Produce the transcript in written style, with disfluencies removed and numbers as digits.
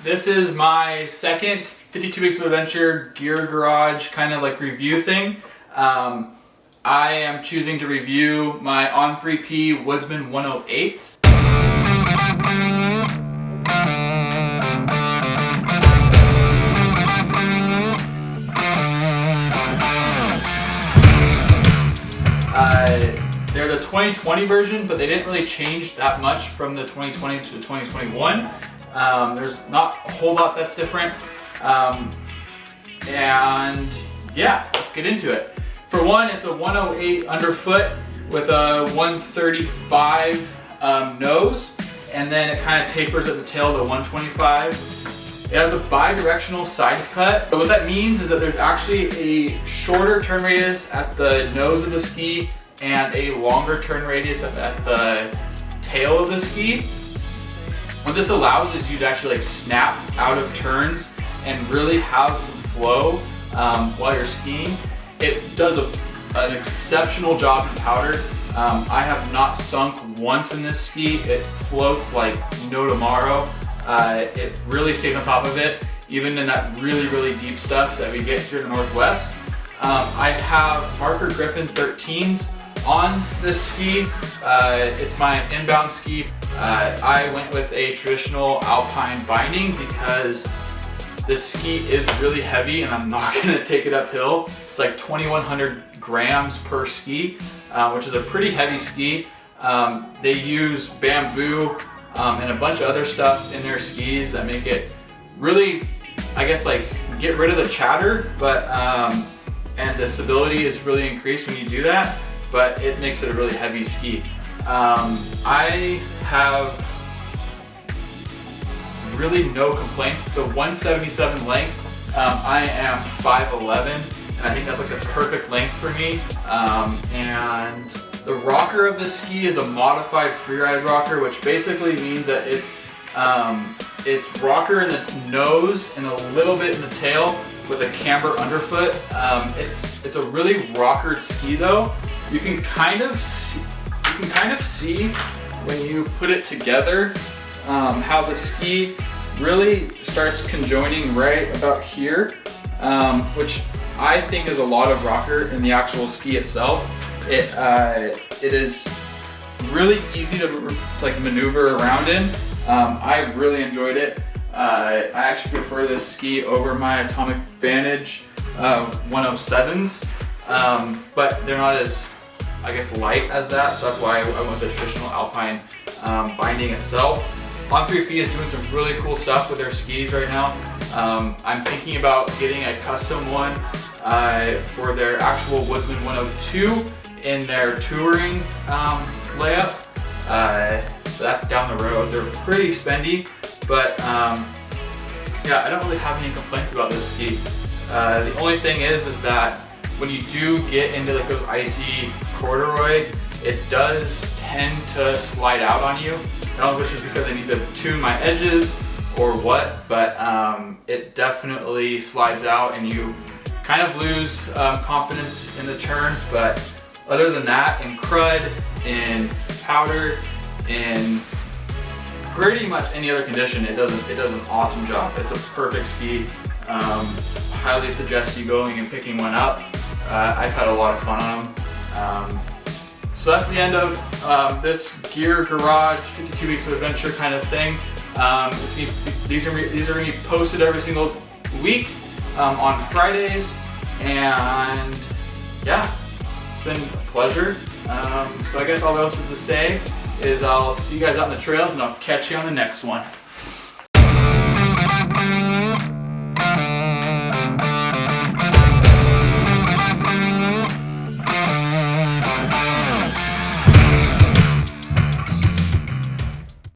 This is my second 52 Weeks of Adventure Gear Garage kind of like review thing. I am choosing to review my ON3P Woodsman 108s. They're the 2020 version, but they didn't really change that much from the 2020 to the 2021. There's not a whole lot that's different. And yeah, let's get into it. For one, it's a 108 underfoot with a 135 nose, and then it kind of tapers at the tail to 125. It has a bi-directional side cut. But what that means is that there's actually a shorter turn radius at the nose of the ski and a longer turn radius at the tail of the ski. What this allows is you to actually like snap out of turns and really have some flow while you're skiing. It does an exceptional job in powder. I have not sunk once in this ski. It floats like no tomorrow. It really stays on top of it, even in that really, really deep stuff that we get here in the Northwest. I have Marker Griffin 13s on this ski. It's my inbound ski. I went with a traditional alpine binding because this ski is really heavy and I'm not gonna take it uphill. It's like 2,100 grams per ski, which is a pretty heavy ski. They use bamboo and a bunch of other stuff in their skis that make it really, I guess, like get rid of the chatter, but and the stability is really increased when you do that, but it makes it a really heavy ski. I have really no complaints. It's a 177 length. I am 5'11", and I think that's like the perfect length for me. And the rocker of this ski is a modified freeride rocker, which basically means that it's rocker in the nose and a little bit in the tail with a camber underfoot. It's a really rockered ski though. You can kind of see when you put it together how the ski really starts conjoining right about here, which I think is a lot of rocker in the actual ski itself. It is really easy to like maneuver around in. I really enjoyed it. I actually prefer this ski over my Atomic Vantage 107s, but they're not as, I guess, light as that, so that's why I went with the traditional alpine binding itself. ON3P is doing some really cool stuff with their skis right now. I'm thinking about getting a custom one for their actual Woodsman 102 in their touring layup. So that's down the road. They're pretty spendy, but yeah, I don't really have any complaints about this ski. The only thing is that when you do get into like those icy corduroy, it does tend to slide out on you. I don't know if it's just because I need to tune my edges or what, but it definitely slides out and you kind of lose confidence in the turn. But other than that, in crud, in powder, in pretty much any other condition, it does an awesome job. It's a perfect ski. Highly suggest you going and picking one up. I've had a lot of fun on them. So that's the end of this Gear Garage 52 Weeks of Adventure kind of thing. These are going to be posted every single week on Fridays, and yeah, it's been a pleasure. So I guess all else is to say is I'll see you guys out in the trails, and I'll catch you on the next one.